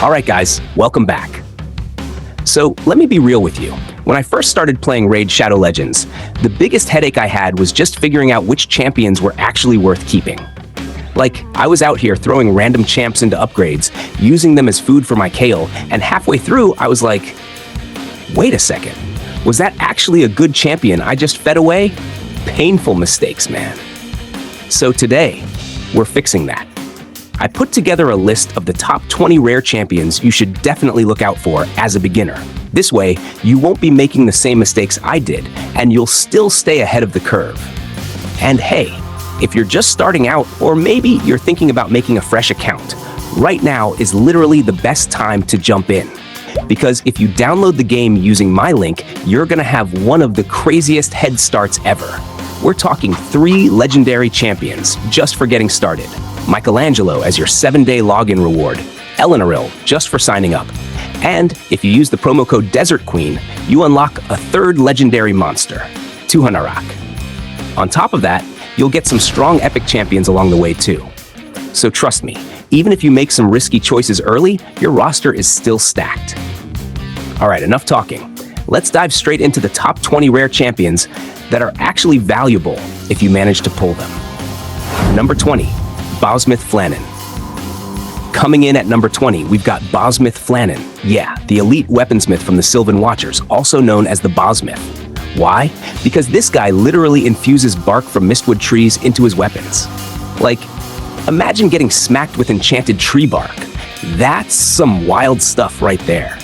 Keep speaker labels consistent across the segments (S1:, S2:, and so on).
S1: Alright guys, welcome back. So let me be real with you. When I first started playing Raid Shadow Legends, the biggest headache I had was just figuring out which champions were actually worth keeping. Like, I was out here throwing random champs into upgrades, using them as food for my Kael, and halfway through I was like, wait a second, was that actually a good champion I just fed away? Painful mistakes, man. So today, we're fixing that. I put together a list of the top 20 rare champions you should definitely look out for as a beginner. This way, you won't be making the same mistakes I did, and you'll still stay ahead of the curve. And hey, if you're just starting out, or maybe you're thinking about making a fresh account, right now is literally the best time to jump in. Because if you download the game using my link, you're gonna have one of the craziest head starts ever. We're talking 3 legendary champions just for getting started. Michelangelo as your 7-day login reward, Elenaril just for signing up. And if you use the promo code Desert Queen, you unlock a 3rd legendary monster, Tuhanarak. On top of that, you'll get some strong epic champions along the way too. So trust me, even if you make some risky choices early, your roster is still stacked. Alright, enough talking. Let's dive straight into the top 20 rare champions that are actually valuable if you manage to pull them. Number 20. Boughsmith Flannan. Coming in at number 20, we've got Boughsmith Flannan. Yeah, the elite weaponsmith from the Sylvan Watchers, also known as the Boughsmith. Why? Because this guy literally infuses bark from mistwood trees into his weapons. Like, imagine getting smacked with enchanted tree bark. That's some wild stuff right there.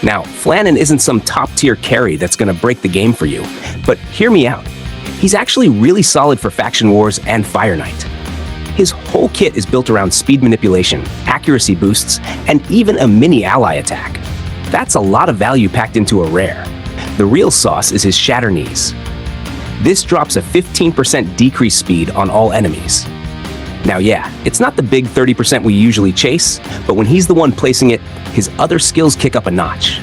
S1: Now, Flannan isn't some top-tier carry that's gonna break the game for you, but hear me out. He's actually really solid for faction wars and Fire Knight. His whole kit is built around speed manipulation, accuracy boosts, and even a mini ally attack. That's a lot of value packed into a rare. The real sauce is his Shatter Knees. This drops a 15% decrease speed on all enemies. Now yeah, it's not the big 30% we usually chase, but when he's the one placing it, his other skills kick up a notch.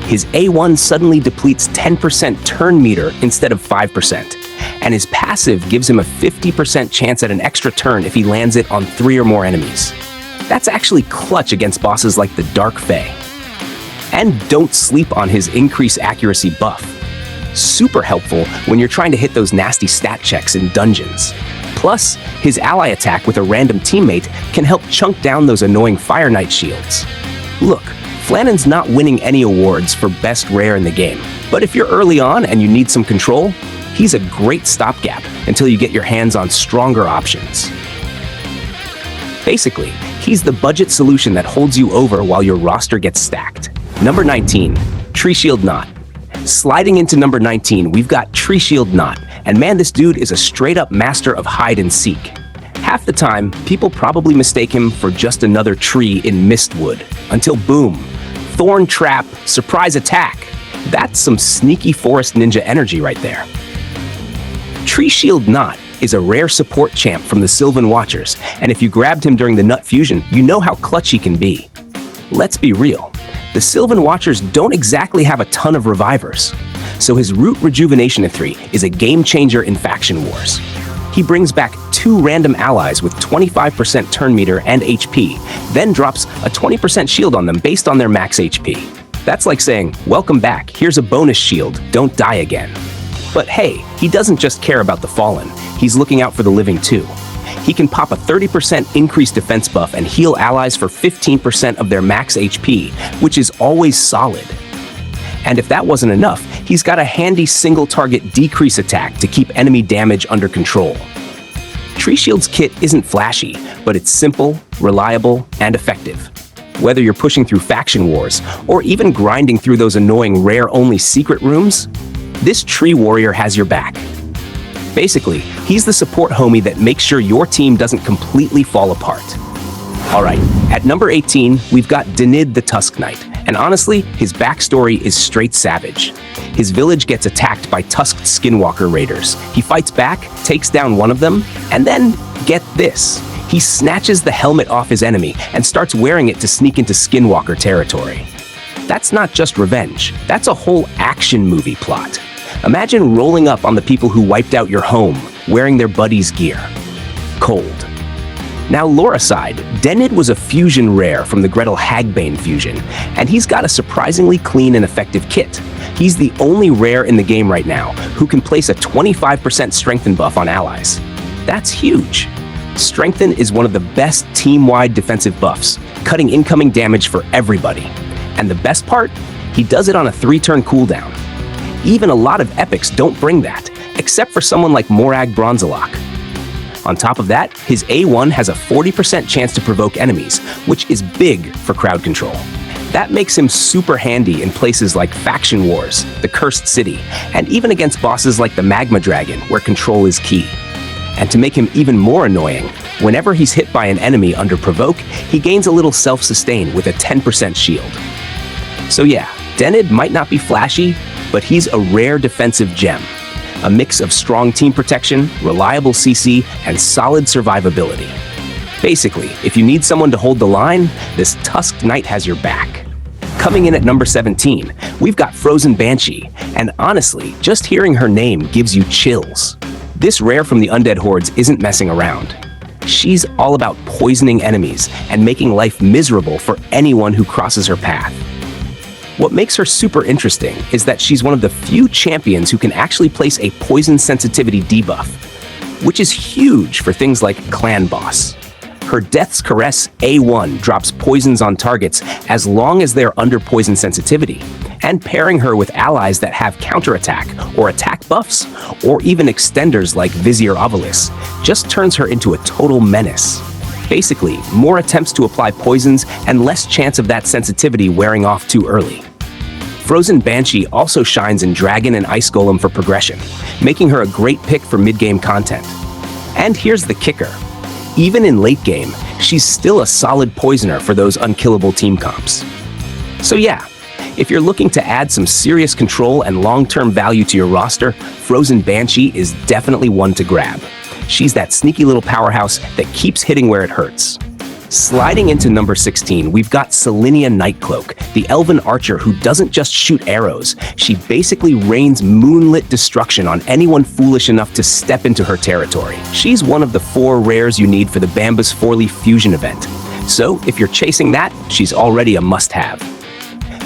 S1: His A1 suddenly depletes 10% turn meter instead of 5%. And his passive gives him a 50% chance at an extra turn if he lands it on 3 or more enemies. That's actually clutch against bosses like the Dark Fae. And don't sleep on his increased accuracy buff. Super helpful when you're trying to hit those nasty stat checks in dungeons. Plus, his ally attack with a random teammate can help chunk down those annoying Fire Knight shields. Look, Flannan's not winning any awards for best rare in the game, but if you're early on and you need some control, he's a great stopgap until you get your hands on stronger options. Basically, he's the budget solution that holds you over while your roster gets stacked. Number 19, Treeshield Knott. Sliding into number 19, we've got Treeshield Knott, and man, this dude is a straight-up master of hide and seek. Half the time, people probably mistake him for just another tree in Mistwood, until boom, Thorn Trap, surprise attack. That's some sneaky forest ninja energy right there. Treeshield Knott is a rare support champ from the Sylvan Watchers, and if you grabbed him during the Nut Fusion, you know how clutch he can be. Let's be real, the Sylvan Watchers don't exactly have a ton of revivers, so his Root Rejuvenation Ithri is a game changer in faction wars. He brings back 2 random allies with 25% turn meter and HP, then drops a 20% shield on them based on their max HP. That's like saying, welcome back, here's a bonus shield, don't die again. But hey, he doesn't just care about the fallen, he's looking out for the living too. He can pop a 30% increased defense buff and heal allies for 15% of their max HP, which is always solid. And if that wasn't enough, he's got a handy single target decrease attack to keep enemy damage under control. Treeshield's kit isn't flashy, but it's simple, reliable, and effective. Whether you're pushing through faction wars, or even grinding through those annoying rare-only secret rooms, this tree warrior has your back. Basically, he's the support homie that makes sure your team doesn't completely fall apart. Alright, at number 18, we've got Denid the Tusk Knight, and honestly, his backstory is straight savage. His village gets attacked by tusked skinwalker raiders. He fights back, takes down one of them, and then, get this, he snatches the helmet off his enemy and starts wearing it to sneak into skinwalker territory. That's not just revenge, that's a whole action movie plot. Imagine rolling up on the people who wiped out your home, wearing their buddy's gear. Cold. Now, lore aside, Denid was a fusion rare from the Gretel Hagbane fusion, and he's got a surprisingly clean and effective kit. He's the only rare in the game right now who can place a 25% strengthen buff on allies. That's huge. Strengthen is one of the best team-wide defensive buffs, cutting incoming damage for everybody. And the best part? He does it on a 3-turn cooldown. Even a lot of epics don't bring that, except for someone like Morag Bronzelok. On top of that, his A1 has a 40% chance to provoke enemies, which is big for crowd control. That makes him super handy in places like Faction Wars, the Cursed City, and even against bosses like the Magma Dragon, where control is key. And to make him even more annoying, whenever he's hit by an enemy under provoke, he gains a little self-sustain with a 10% shield. So yeah, Denid might not be flashy, but he's a rare defensive gem. A mix of strong team protection, reliable CC, and solid survivability. Basically, if you need someone to hold the line, this Tusk Knight has your back. Coming in at number 17, we've got Frozen Banshee, and honestly, just hearing her name gives you chills. This rare from the Undead Hordes isn't messing around. She's all about poisoning enemies and making life miserable for anyone who crosses her path. What makes her super interesting is that she's one of the few champions who can actually place a poison sensitivity debuff, which is huge for things like Clan Boss. Her Death's Caress A1 drops poisons on targets as long as they're under poison sensitivity, and pairing her with allies that have counterattack or attack buffs, or even extenders like Vizier Ovalis, just turns her into a total menace. Basically, more attempts to apply poisons and less chance of that sensitivity wearing off too early. Frozen Banshee also shines in Dragon and Ice Golem for progression, making her a great pick for mid-game content. And here's the kicker. Even in late game, she's still a solid poisoner for those unkillable team comps. So yeah, if you're looking to add some serious control and long-term value to your roster, Frozen Banshee is definitely one to grab. She's that sneaky little powerhouse that keeps hitting where it hurts. Sliding into number 16, we've got Selenia Nightcloak, the elven archer who doesn't just shoot arrows, she basically rains moonlit destruction on anyone foolish enough to step into her territory. She's one of the 4 rares you need for the Bambus 4-leaf fusion event. So if you're chasing that, she's already a must-have.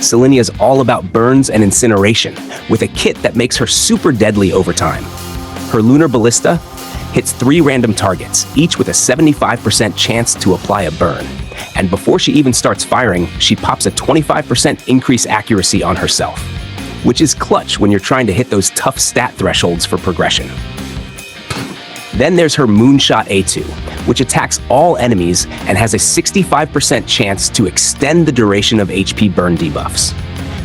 S1: Selenia's all about burns and incineration, with a kit that makes her super deadly over time. Her Lunar Ballista hits 3 random targets, each with a 75% chance to apply a burn. And before she even starts firing, she pops a 25% increase accuracy on herself, which is clutch when you're trying to hit those tough stat thresholds for progression. Then there's her Moonshot A2, which attacks all enemies and has a 65% chance to extend the duration of HP burn debuffs.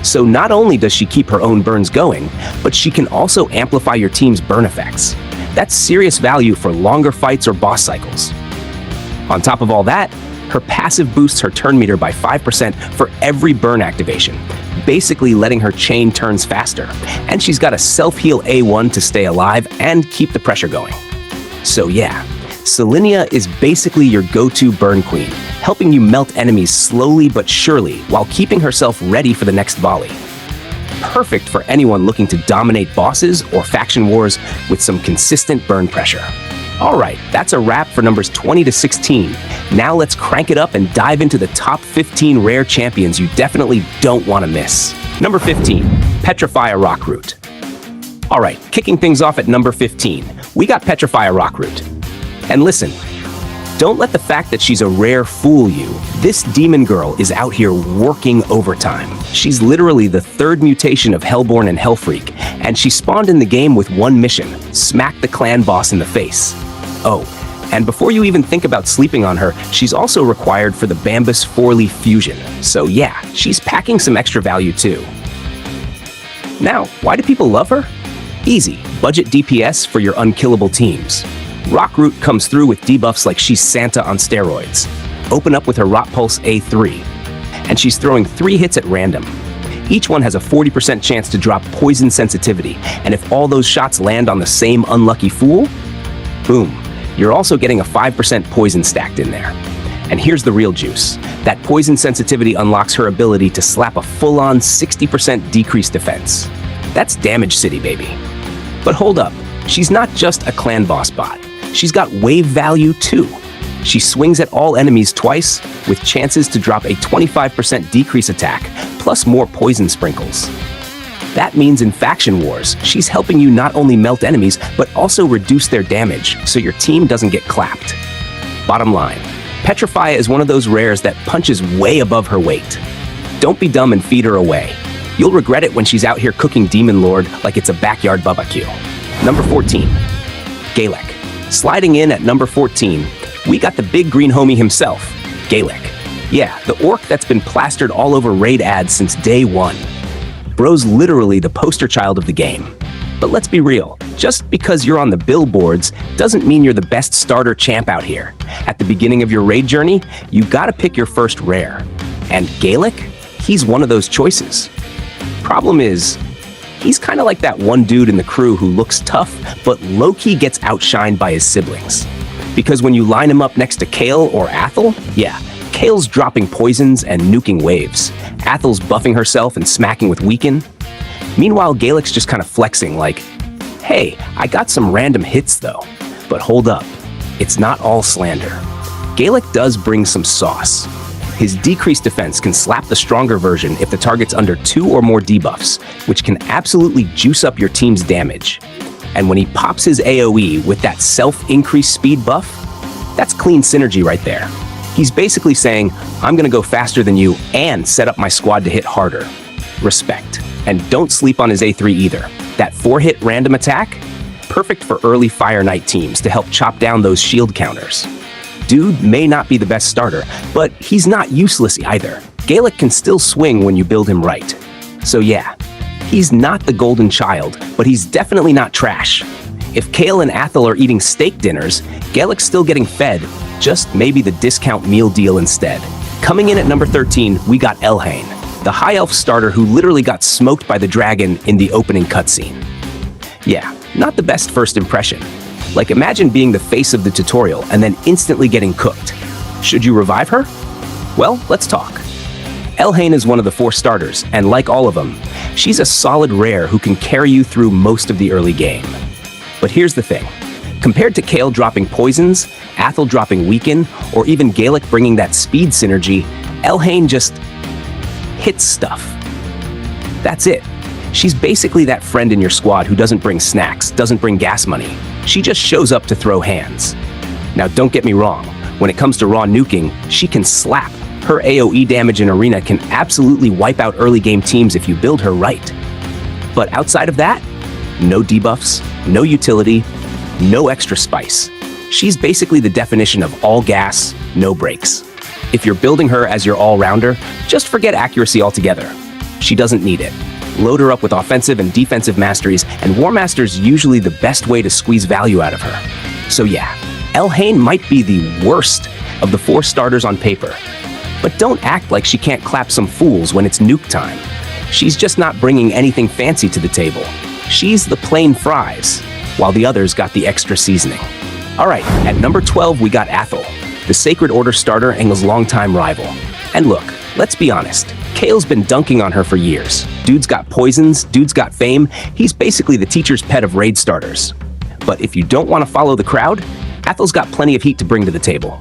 S1: So not only does she keep her own burns going, but she can also amplify your team's burn effects. That's serious value for longer fights or boss cycles. On top of all that, her passive boosts her turn meter by 5% for every burn activation, basically letting her chain turns faster. And she's got a self-heal A1 to stay alive and keep the pressure going. So yeah, Selenia is basically your go-to burn queen, helping you melt enemies slowly but surely while keeping herself ready for the next volley. Perfect for anyone looking to dominate bosses or faction wars with some consistent burn pressure. Alright, that's a wrap for numbers 20 to 16. Now let's crank it up and dive into the top 15 rare champions you definitely don't want to miss. Number 15, Petrifya Rockroot. Alright, kicking things off at number 15, we got Petrifya Rockroot. And listen, don't let the fact that she's a rare fool you. This demon girl is out here working overtime. She's literally the 3rd mutation of Hellborn and Hellfreak, and she spawned in the game with one mission: smack the clan boss in the face. Oh, and before you even think about sleeping on her, she's also required for the Bambus 4-leaf fusion. So yeah, she's packing some extra value too. Now, why do people love her? Easy, budget DPS for your unkillable teams. Rockroot comes through with debuffs like she's Santa on steroids. Open up with her Rot Pulse A3, and she's throwing 3 hits at random. Each one has a 40% chance to drop poison sensitivity, and if all those shots land on the same unlucky fool, boom, you're also getting a 5% poison stacked in there. And here's the real juice. That poison sensitivity unlocks her ability to slap a full-on 60% decreased defense. That's Damage City, baby. But hold up, she's not just a clan boss bot. She's got wave value too. She swings at all enemies twice, with chances to drop a 25% decrease attack, plus more poison sprinkles. That means in Faction Wars, she's helping you not only melt enemies, but also reduce their damage, so your team doesn't get clapped. Bottom line, Petrifya is one of those rares that punches way above her weight. Don't be dumb and feed her away. You'll regret it when she's out here cooking Demon Lord like it's a backyard barbecue. Number 14, Galek. Sliding in at number 14, we got the big green homie himself, Galek. Yeah, the orc that's been plastered all over raid ads since day one. Bro's literally the poster child of the game. But let's be real, just because you're on the billboards doesn't mean you're the best starter champ out here. At the beginning of your raid journey, you gotta pick your first rare. And Galek, he's one of those choices. Problem is, he's kinda like that one dude in the crew who looks tough, but low-key gets outshined by his siblings. Because when you line him up next to Kael or Athel, yeah, Kael's dropping poisons and nuking waves. Athel's buffing herself and smacking with Weaken. Meanwhile, Galek's just kind of flexing like, hey, I got some random hits though. But hold up, it's not all slander. Galek does bring some sauce. His decreased defense can slap the stronger version if the target's under 2 or more debuffs, which can absolutely juice up your team's damage. And when he pops his AoE with that self-increased speed buff, that's clean synergy right there. He's basically saying, I'm gonna go faster than you and set up my squad to hit harder. Respect. And don't sleep on his A3 either. That 4-hit random attack? Perfect for early Fire Knight teams to help chop down those shield counters. Dude may not be the best starter, but he's not useless either. Galek can still swing when you build him right. So yeah, he's not the golden child, but he's definitely not trash. If Kael and Athel are eating steak dinners, Galek's still getting fed, just maybe the discount meal deal instead. Coming in at number 13, we got Elhain, the High Elf starter who literally got smoked by the dragon in the opening cutscene. Yeah, not the best first impression. Like, imagine being the face of the tutorial and then instantly getting cooked. Should you revive her? Well, let's talk. Elhain is one of the 4 starters, and like all of them, she's a solid rare who can carry you through most of the early game. But here's the thing. Compared to Kael dropping poisons, Athel dropping Weaken, or even Galek bringing that speed synergy, Elhain just hits stuff. That's it. She's basically that friend in your squad who doesn't bring snacks, doesn't bring gas money. She just shows up to throw hands. Now don't get me wrong, when it comes to raw nuking, she can slap. Her AoE damage in Arena can absolutely wipe out early game teams if you build her right. But outside of that, no debuffs, no utility, no extra spice. She's basically the definition of all gas, no brakes. If you're building her as your all-rounder, just forget accuracy altogether. She doesn't need it. Load her up with offensive and defensive masteries, and War Master's usually the best way to squeeze value out of her. So yeah, Elhain might be the worst of the 4 starters on paper. But don't act like she can't clap some fools when it's nuke time. She's just not bringing anything fancy to the table. She's the plain fries, while the others got the extra seasoning. Alright, at number 12 we got Athel, the Sacred Order starter and his longtime rival. And look, let's be honest, Kael's been dunking on her for years. Dude's got poisons, dude's got fame, he's basically the teacher's pet of raid starters. But if you don't want to follow the crowd, Athel's got plenty of heat to bring to the table.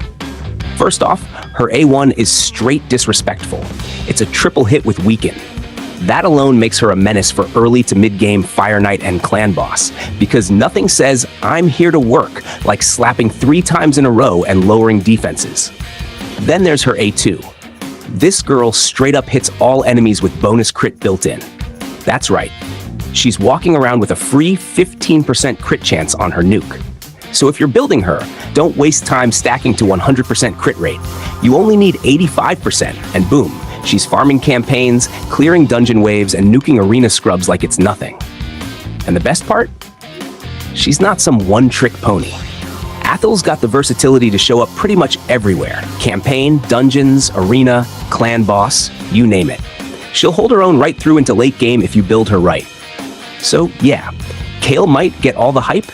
S1: First off, her A1 is straight disrespectful. It's a triple hit with Weaken. That alone makes her a menace for early to mid-game Fire Knight and Clan Boss, because nothing says, I'm here to work, like slapping 3 times in a row and lowering defenses. Then there's her A2. This girl straight up hits all enemies with bonus crit built in. That's right. She's walking around with a free 15% crit chance on her nuke. So if you're building her, don't waste time stacking to 100% crit rate. You only need 85%, and boom, she's farming campaigns, clearing dungeon waves, and nuking arena scrubs like it's nothing. And the best part? She's not some one-trick pony. Athel's got the versatility to show up pretty much everywhere. Campaign, dungeons, arena, clan boss, you name it. She'll hold her own right through into late game if you build her right. So yeah, Kael might get all the hype,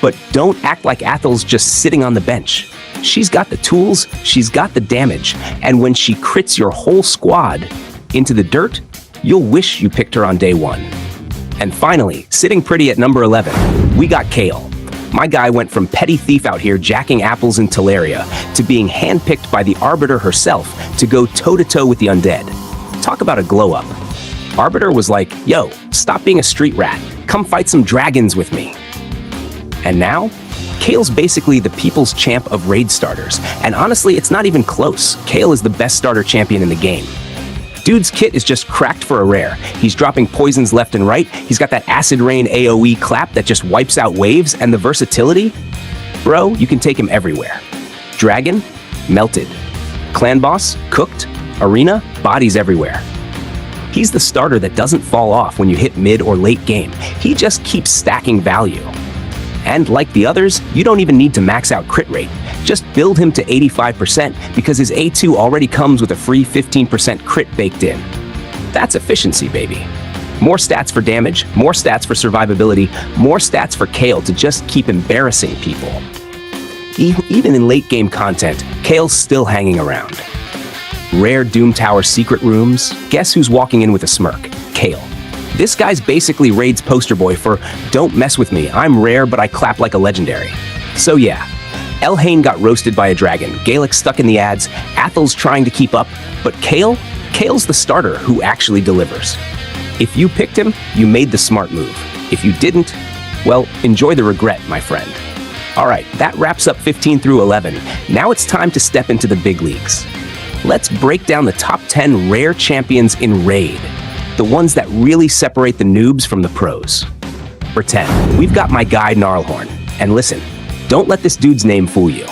S1: but don't act like Athel's just sitting on the bench. She's got the tools, she's got the damage, and when she crits your whole squad into the dirt, you'll wish you picked her on day 1. And finally, sitting pretty at number 11, we got Kael, My guy went from petty thief out here jacking apples in Teleria to being handpicked by the Arbiter herself to go toe-to-toe with the undead. Talk about a glow-up. Arbiter was like, yo, stop being a street rat. Come fight some dragons with me. And now, Kael's basically the people's champ of raid starters. And honestly, it's not even close. Kael is the best starter champion in the game. Dude's kit is just cracked for a rare. He's dropping poisons left and right. He's got that acid rain AoE clap that just wipes out waves, and the versatility? Bro, you can take him everywhere. Dragon? Melted. Clan boss? Cooked. Arena? Bodies everywhere. He's the starter that doesn't fall off when you hit mid or late game. He just keeps stacking value. And like the others, you don't even need to max out crit rate. Just build him to 85% because his A2 already comes with a free 15% crit baked in. That's efficiency, baby. More stats for damage, more stats for survivability, more stats for Kael to just keep embarrassing people. Even in late game content, Kael's still hanging around. Rare Doom Tower secret rooms, guess who's walking in with a smirk? Kael. This guy's basically Raid's poster boy for don't mess with me, I'm rare but I clap like a legendary. So yeah, Elhain got roasted by a dragon, Galek stuck in the ads, Athel's trying to keep up, but Kael's the starter who actually delivers. If you picked him, you made the smart move. If you didn't, well, enjoy the regret, my friend. Alright, that wraps up 15 through 11. Now it's time to step into the big leagues. Let's break down the top 10 rare champions in Raid. The ones that really separate the noobs from the pros. For 10, we've got my guy Gnarlhorn. And listen, don't let this dude's name fool you.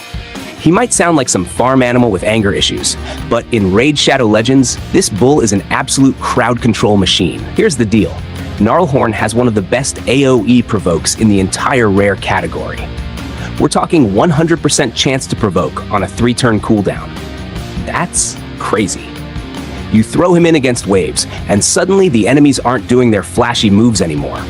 S1: He might sound like some farm animal with anger issues, but in Raid Shadow Legends, this bull is an absolute crowd control machine. Here's the deal. Gnarlhorn has one of the best AoE provokes in the entire rare category. We're talking 100% chance to provoke on a 3-turn cooldown. That's crazy. You throw him in against waves, and suddenly the enemies aren't doing their flashy moves anymore.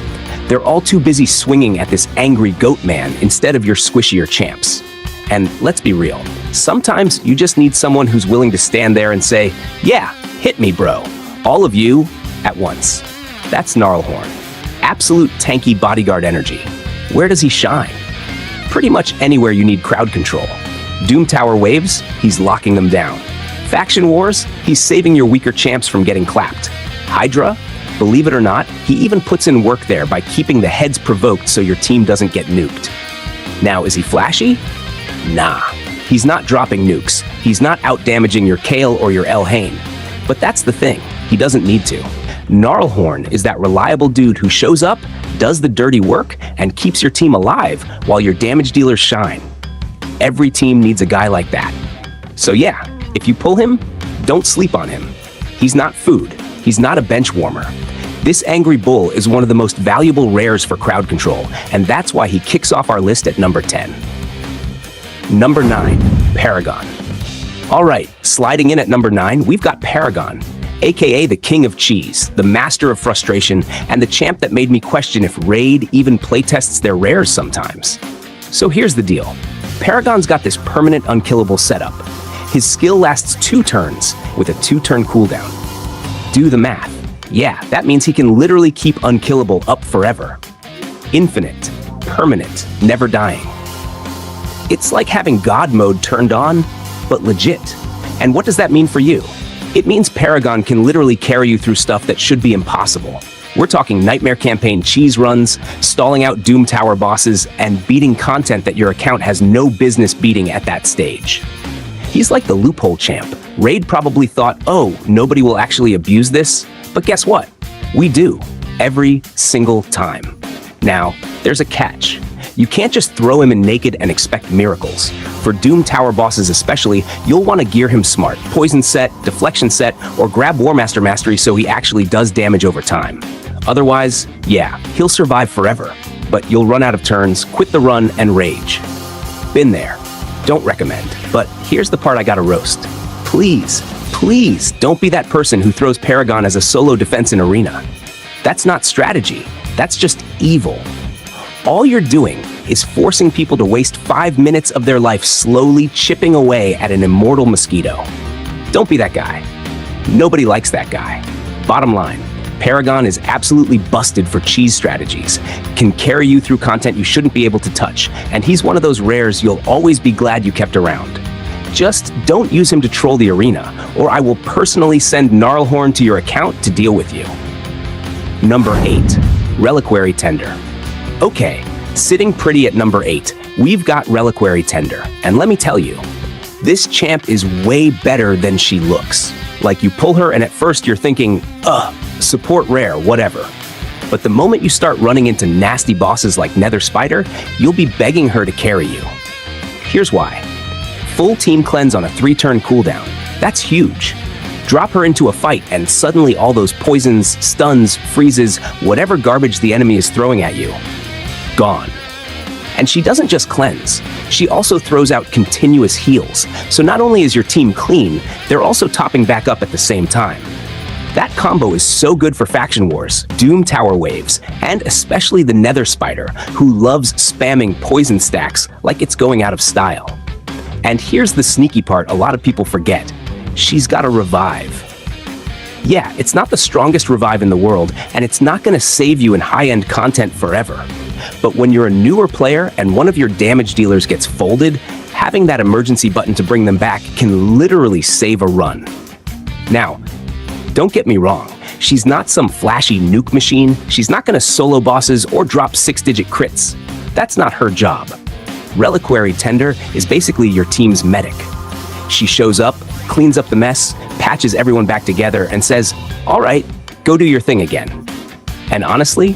S1: They're all too busy swinging at this angry goat man instead of your squishier champs. And let's be real, sometimes you just need someone who's willing to stand there and say, yeah, hit me, bro. All of you at once. That's Gnarlhorn. Absolute tanky bodyguard energy. Where does he shine? Pretty much anywhere you need crowd control. Doom Tower waves, he's locking them down. Faction wars, he's saving your weaker champs from getting clapped. Hydra, believe it or not, he even puts in work there by keeping the heads provoked so your team doesn't get nuked. Now, is he flashy? Nah, he's not dropping nukes. He's not out-damaging your Kael or your Elhain. But that's the thing, he doesn't need to. Gnarlhorn is that reliable dude who shows up, does the dirty work, and keeps your team alive while your damage dealers shine. Every team needs a guy like that. So yeah, if you pull him, don't sleep on him. He's not food. He's not a bench warmer. This angry bull is one of the most valuable rares for crowd control, and that's why he kicks off our list at number 10. Number 9, Paragon. All right, sliding in at number 9, we've got Paragon, aka the king of cheese, the master of frustration, and the champ that made me question if Raid even playtests their rares sometimes. So here's the deal. Paragon's got this permanent unkillable setup. His skill lasts 2 turns with a 2-turn cooldown. Do the math. Yeah, that means he can literally keep unkillable up forever. Infinite, permanent, never dying. It's like having God mode turned on, but legit. And what does that mean for you? It means Paragon can literally carry you through stuff that should be impossible. We're talking Nightmare Campaign cheese runs, stalling out Doom Tower bosses, and beating content that your account has no business beating at that stage. He's like the loophole champ. Raid probably thought, oh, nobody will actually abuse this, but guess what? We do, every single time. Now, there's a catch. You can't just throw him in naked and expect miracles. For Doom Tower bosses especially, you'll want to gear him smart, poison set, deflection set, or grab Warmaster Mastery so he actually does damage over time. Otherwise, yeah, he'll survive forever, but you'll run out of turns, quit the run, and rage. Been there. Don't recommend. But here's the part I gotta roast. Please, please don't be that person who throws Paragon as a solo defense in Arena. That's not strategy. That's just evil. All you're doing is forcing people to waste 5 minutes of their life slowly chipping away at an immortal mosquito. Don't be that guy. Nobody likes that guy. Bottom line, Paragon is absolutely busted for cheese strategies, can carry you through content you shouldn't be able to touch, and he's one of those rares you'll always be glad you kept around. Just don't use him to troll the arena, or I will personally send Gnarlhorn to your account to deal with you. Number 8. Reliquary Tender. Okay, sitting pretty at number 8, we've got Reliquary Tender, and let me tell you, this champ is way better than she looks. Like, you pull her and at first you're thinking, support rare, whatever. But the moment you start running into nasty bosses like Nether Spider, you'll be begging her to carry you. Here's why. Full team cleanse on a 3-turn cooldown. That's huge. Drop her into a fight and suddenly all those poisons, stuns, freezes, whatever garbage the enemy is throwing at you, gone. And she doesn't just cleanse, she also throws out continuous heals. So not only is your team clean, they're also topping back up at the same time. That combo is so good for faction wars, Doom Tower waves, and especially the Nether Spider, who loves spamming poison stacks like it's going out of style. And here's the sneaky part a lot of people forget. She's got a revive. Yeah, it's not the strongest revive in the world, and it's not going to save you in high-end content forever. But when you're a newer player and one of your damage dealers gets folded, having that emergency button to bring them back can literally save a run. Now, don't get me wrong, she's not some flashy nuke machine, she's not going to solo bosses or drop 6-digit crits. That's not her job. Reliquary Tender is basically your team's medic. She shows up, cleans up the mess, patches everyone back together, and says, "All right, go do your thing again." And honestly,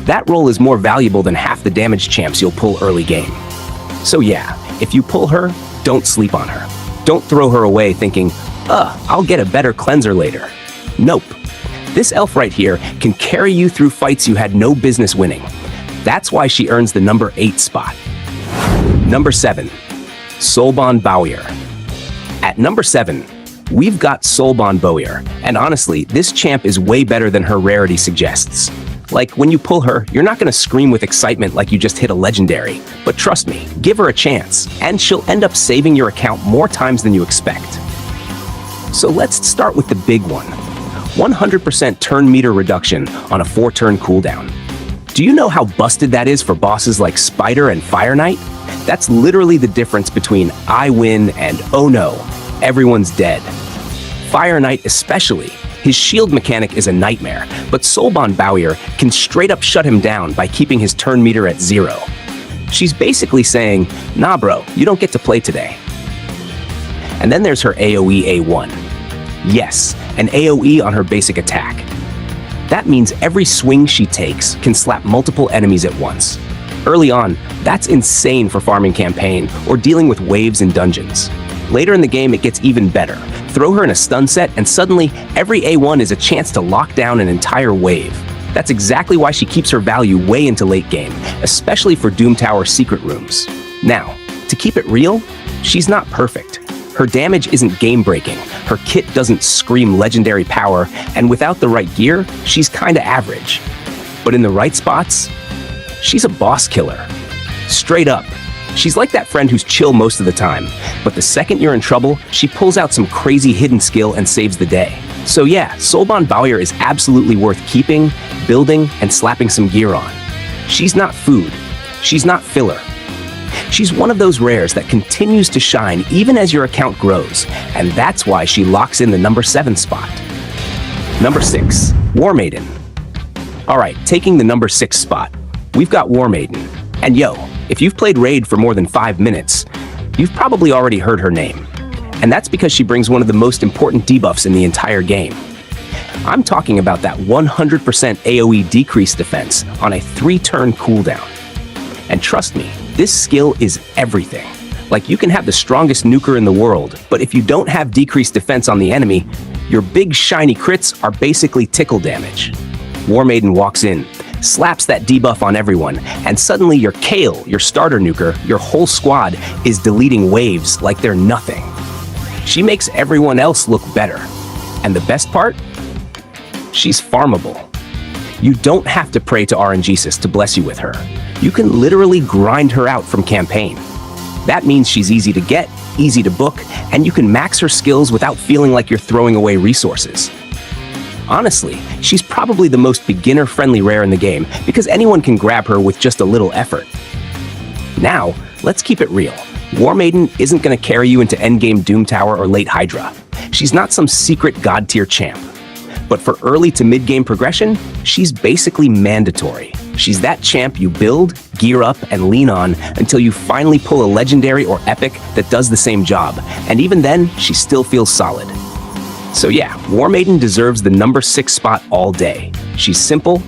S1: that role is more valuable than half the damage champs you'll pull early game. So yeah, if you pull her, don't sleep on her. Don't throw her away thinking, I'll get a better cleanser later. Nope. This elf right here can carry you through fights you had no business winning. That's why she earns the number 8 spot. Number 7. Soulbond Bowyer. At number 7, we've got Soulbond Bowyer, and honestly, this champ is way better than her rarity suggests. Like, when you pull her, you're not going to scream with excitement like you just hit a legendary, but trust me, give her a chance, and she'll end up saving your account more times than you expect. So let's start with the big one. 100% turn meter reduction on a 4-turn cooldown. Do you know how busted that is for bosses like Spider and Fire Knight? That's literally the difference between I win and oh no, everyone's dead. Fire Knight especially, his shield mechanic is a nightmare, but Soulbond Bowyer can straight up shut him down by keeping his turn meter at 0. She's basically saying, nah bro, you don't get to play today. And then there's her AoE A1. Yes, an AoE on her basic attack. That means every swing she takes can slap multiple enemies at once. Early on, that's insane for farming campaign or dealing with waves in dungeons. Later in the game, it gets even better. Throw her in a stun set, and suddenly, every A1 is a chance to lock down an entire wave. That's exactly why she keeps her value way into late game, especially for Doom Tower secret rooms. Now, to keep it real, she's not perfect. Her damage isn't game-breaking, her kit doesn't scream legendary power, and without the right gear, she's kinda average. But in the right spots, she's a boss killer. Straight up. She's like that friend who's chill most of the time, but the second you're in trouble, she pulls out some crazy hidden skill and saves the day. So yeah, Soulbond Bowyer is absolutely worth keeping, building, and slapping some gear on. She's not food. She's not filler. She's one of those rares that continues to shine even as your account grows, and that's why she locks in the number 7 spot. Number 6, Warmaiden. Alright, taking the number 6 spot, we've got Warmaiden. And yo, if you've played Raid for more than 5 minutes, you've probably already heard her name. And that's because she brings one of the most important debuffs in the entire game. I'm talking about that 100% AoE decrease defense on a 3-turn cooldown. And trust me, this skill is everything. Like, you can have the strongest nuker in the world, but if you don't have decreased defense on the enemy, your big shiny crits are basically tickle damage. Warmaiden walks in, slaps that debuff on everyone, and suddenly your Kael, your starter nuker, your whole squad is deleting waves like they're nothing. She makes everyone else look better. And the best part? She's farmable. You don't have to pray to RNGesus to bless you with her. You can literally grind her out from campaign. That means she's easy to get, easy to book, and you can max her skills without feeling like you're throwing away resources. Honestly, she's probably the most beginner-friendly rare in the game because anyone can grab her with just a little effort. Now, let's keep it real. Warmaiden isn't going to carry you into endgame Doom Tower or late Hydra. She's not some secret god-tier champ. But for early to mid-game progression, she's basically mandatory. She's that champ you build, gear up, and lean on until you finally pull a legendary or epic that does the same job. And even then, she still feels solid. So yeah, Warmaiden deserves the number 6 spot all day. She's simple,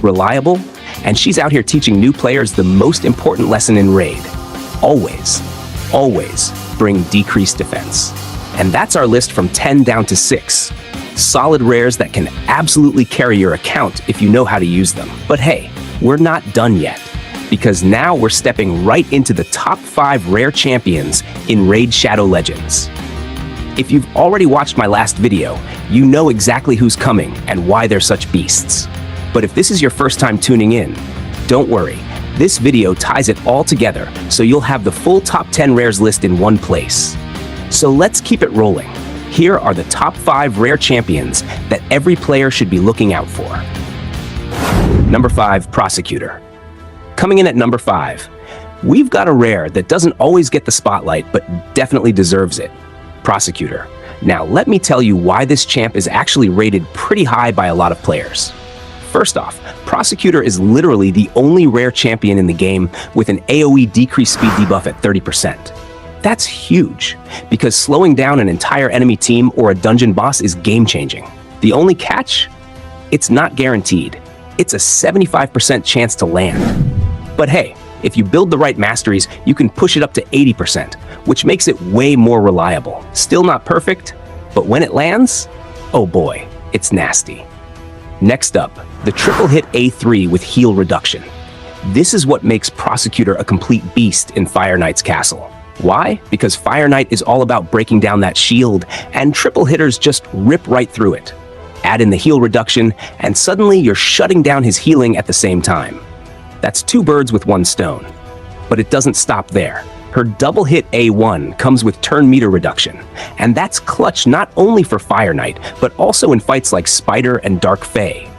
S1: reliable, and she's out here teaching new players the most important lesson in Raid. Always, always bring decreased defense. And that's our list from 10 down to 6. Solid rares that can absolutely carry your account if you know how to use them. But hey, we're not done yet, because now we're stepping right into the top 5 rare champions in Raid Shadow Legends. If you've already watched my last video, you know exactly who's coming and why they're such beasts. But if this is your first time tuning in, don't worry. This video ties it all together, so you'll have the full top 10 rares list in one place. So let's keep it rolling. Here are the top 5 rare champions that every player should be looking out for. Number 5, Prosecutor. Coming in at number 5, we've got a rare that doesn't always get the spotlight, but definitely deserves it. Prosecutor. Now, let me tell you why this champ is actually rated pretty high by a lot of players. First off, Prosecutor is literally the only rare champion in the game with an AoE decrease speed debuff at 30%. That's huge, because slowing down an entire enemy team or a dungeon boss is game-changing. The only catch? It's not guaranteed. It's a 75% chance to land. But hey, if you build the right masteries, you can push it up to 80%, which makes it way more reliable. Still not perfect, but when it lands, oh boy, it's nasty. Next up, the triple hit A3 with heal reduction. This is what makes Prosecutor a complete beast in Fire Knight's castle. Why? Because Fire Knight is all about breaking down that shield, and triple hitters just rip right through it. Add in the heal reduction, and suddenly you're shutting down his healing at the same time. That's 2 birds with 1 stone. But it doesn't stop there. Her double hit A1 comes with turn meter reduction, and that's clutch not only for Fire Knight, but also in fights like Spider and Dark Fae.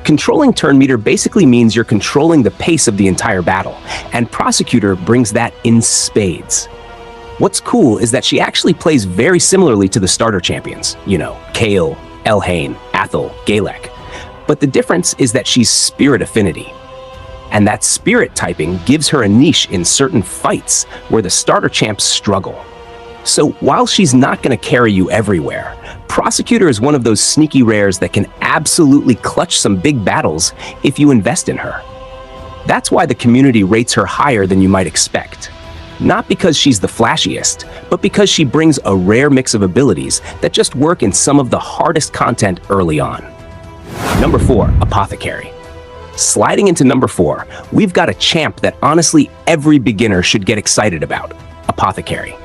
S1: Controlling turn meter basically means you're controlling the pace of the entire battle, and Prosecutor brings that in spades. What's cool is that she actually plays very similarly to the starter champions, you know, Kael, Elhain, Athel, Galek. But the difference is that she's spirit affinity. And that spirit typing gives her a niche in certain fights where the starter champs struggle. So while she's not going to carry you everywhere, Prosecutor is one of those sneaky rares that can absolutely clutch some big battles if you invest in her. That's why the community rates her higher than you might expect. Not because she's the flashiest, but because she brings a rare mix of abilities that just work in some of the hardest content early on. Number 4, Apothecary. Sliding into number 4, we've got a champ that honestly every beginner should get excited about, Apothecary.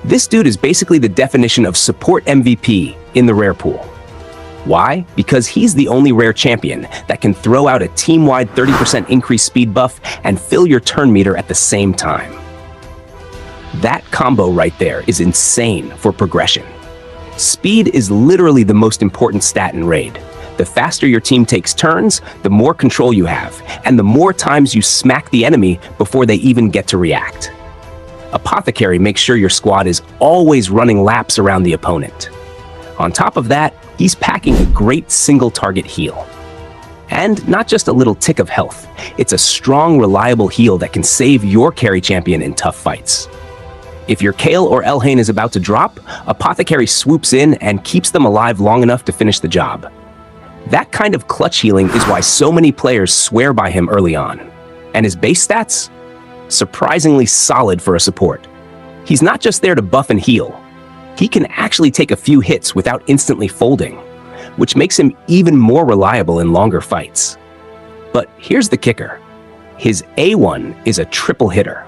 S1: This dude is basically the definition of support MVP in the rare pool. Why? Because he's the only rare champion that can throw out a team-wide 30% increased speed buff and fill your turn meter at the same time. That combo right there is insane for progression. Speed is literally the most important stat in Raid. The faster your team takes turns, the more control you have, and the more times you smack the enemy before they even get to react. Apothecary makes sure your squad is always running laps around the opponent. On top of that, he's packing a great single target heal. And not just a little tick of health, it's a strong, reliable heal that can save your carry champion in tough fights. If your Kael or Elhain is about to drop, Apothecary swoops in and keeps them alive long enough to finish the job. That kind of clutch healing is why so many players swear by him early on. And his base stats? Surprisingly solid for a support. He's not just there to buff and heal. He can actually take a few hits without instantly folding, which makes him even more reliable in longer fights. But here's the kicker. His A1 is a triple hitter.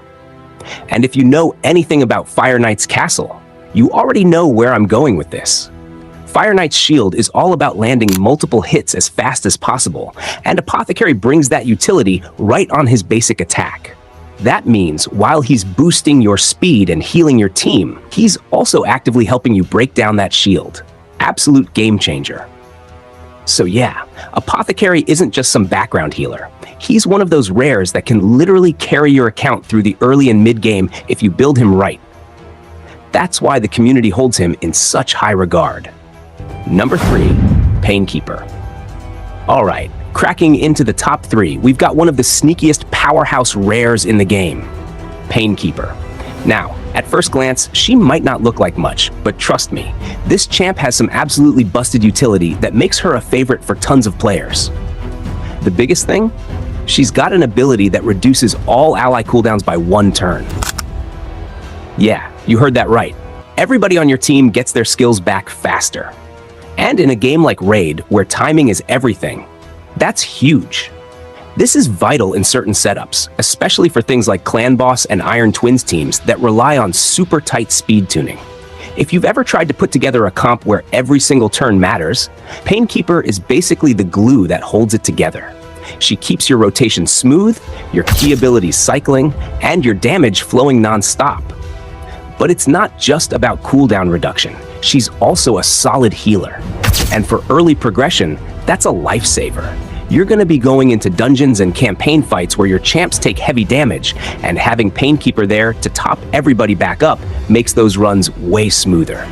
S1: And if you know anything about Fire Knight's castle, you already know where I'm going with this. Fire Knight's shield is all about landing multiple hits as fast as possible, and Apothecary brings that utility right on his basic attack. That means while he's boosting your speed and healing your team, he's also actively helping you break down that shield. Absolute game changer. So yeah, Apothecary isn't just some background healer. He's one of those rares that can literally carry your account through the early and mid-game if you build him right. That's why the community holds him in such high regard. Number 3, Painkeeper. Alright, cracking into the top 3, we've got one of the sneakiest powerhouse rares in the game, Painkeeper. Now, at first glance, she might not look like much, but trust me, this champ has some absolutely busted utility that makes her a favorite for tons of players. The biggest thing? She's got an ability that reduces all ally cooldowns by 1 turn. Yeah, you heard that right. Everybody on your team gets their skills back faster. And in a game like Raid, where timing is everything, that's huge. This is vital in certain setups, especially for things like Clan Boss and Iron Twins teams that rely on super tight speed tuning. If you've ever tried to put together a comp where every single turn matters, Painkeeper is basically the glue that holds it together. She keeps your rotation smooth, your key abilities cycling, and your damage flowing non-stop. But it's not just about cooldown reduction. She's also a solid healer. And for early progression, that's a lifesaver. You're going to be going into dungeons and campaign fights where your champs take heavy damage, and having Painkeeper there to top everybody back up makes those runs way smoother.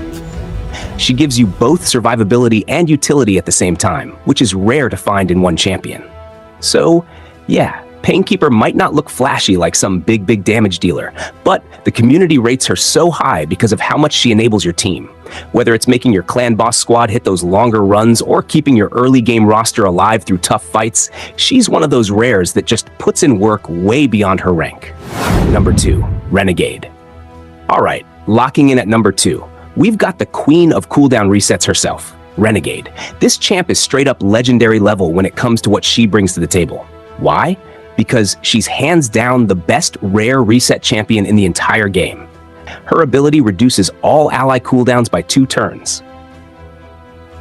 S1: She gives you both survivability and utility at the same time, which is rare to find in one champion. So, yeah, Painkeeper might not look flashy like some big damage dealer, but the community rates her so high because of how much she enables your team. Whether it's making your Clan Boss squad hit those longer runs or keeping your early game roster alive through tough fights, she's one of those rares that just puts in work way beyond her rank. Number 2, Renegade. Alright, locking in at number 2, we've got the queen of cooldown resets herself, Renegade. This champ is straight up legendary level when it comes to what she brings to the table. Why? Because she's hands down the best rare reset champion in the entire game. Her ability reduces all ally cooldowns by 2 turns.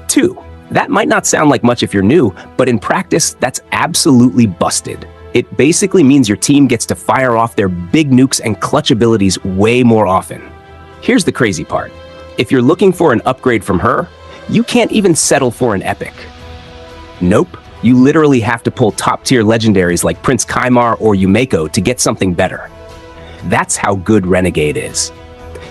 S1: 2. That might not sound like much if you're new, but in practice, that's absolutely busted. It basically means your team gets to fire off their big nukes and clutch abilities way more often. Here's the crazy part. If you're looking for an upgrade from her, you can't even settle for an epic. Nope. You literally have to pull top-tier legendaries like Prince Kaimar or Yumeko to get something better. That's how good Renegade is.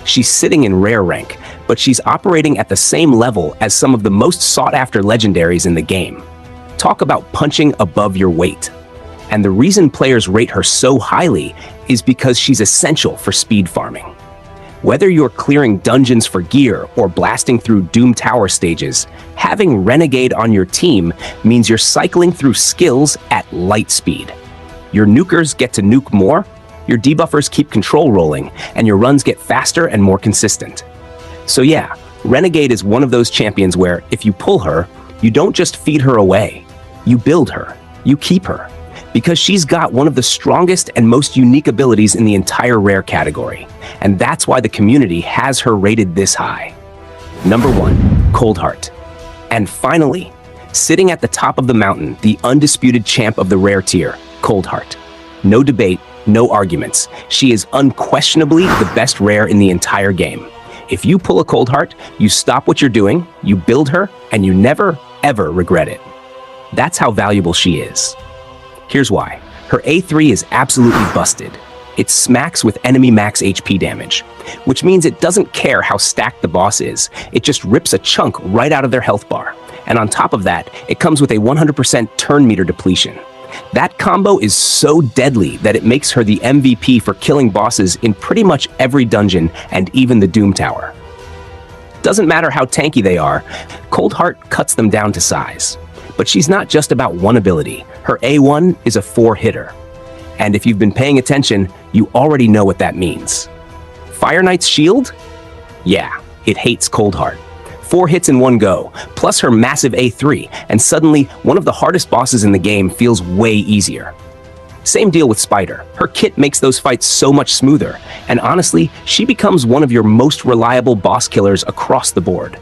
S1: She's sitting in rare rank, but she's operating at the same level as some of the most sought-after legendaries in the game. Talk about punching above your weight. And the reason players rate her so highly is because she's essential for speed farming. Whether you're clearing dungeons for gear or blasting through Doom Tower stages, having Renegade on your team means you're cycling through skills at light speed. Your nukers get to nuke more, your debuffers keep control rolling, and your runs get faster and more consistent. So yeah, Renegade is one of those champions where, if you pull her, you don't just feed her away. You build her. You keep her. Because she's got one of the strongest and most unique abilities in the entire rare category. And that's why the community has her rated this high. Number 1, Coldheart. And finally, sitting at the top of the mountain, the undisputed champ of the rare tier, Coldheart. No debate, no arguments. She is unquestionably the best rare in the entire game. If you pull a Coldheart, you stop what you're doing, you build her, and you never, ever regret it. That's how valuable she is. Here's why. Her A3 is absolutely busted. It smacks with enemy max HP damage, which means it doesn't care how stacked the boss is. It just rips a chunk right out of their health bar. And on top of that, it comes with a 100% turn meter depletion. That combo is so deadly that it makes her the MVP for killing bosses in pretty much every dungeon and even the Doom Tower. Doesn't matter how tanky they are, Coldheart cuts them down to size. But she's not just about one ability. Her A1 is a 4-hitter. And if you've been paying attention, you already know what that means. Fire Knight's shield? Yeah, it hates Coldheart. 4 hits in one go, plus her massive A3, and suddenly one of the hardest bosses in the game feels way easier. Same deal with Spider. Her kit makes those fights so much smoother, and honestly, she becomes one of your most reliable boss killers across the board.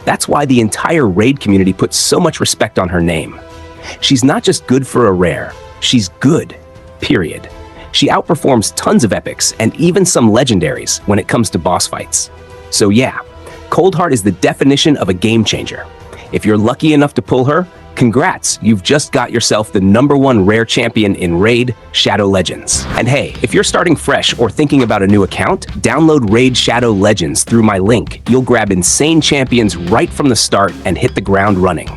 S1: That's why the entire raid community puts so much respect on her name. She's not just good for a rare, she's good, period. She outperforms tons of epics and even some legendaries when it comes to boss fights. So yeah, Coldheart is the definition of a game changer. If you're lucky enough to pull her, congrats, you've just got yourself the #1 rare champion in Raid Shadow Legends. And hey, if you're starting fresh or thinking about a new account, download Raid Shadow Legends through my link. You'll grab insane champions right from the start and hit the ground running.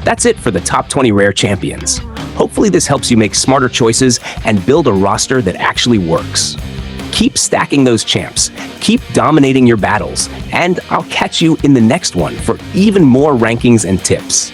S1: That's it for the top 20 rare champions. Hopefully this helps you make smarter choices and build a roster that actually works. Keep stacking those champs, keep dominating your battles, and I'll catch you in the next one for even more rankings and tips.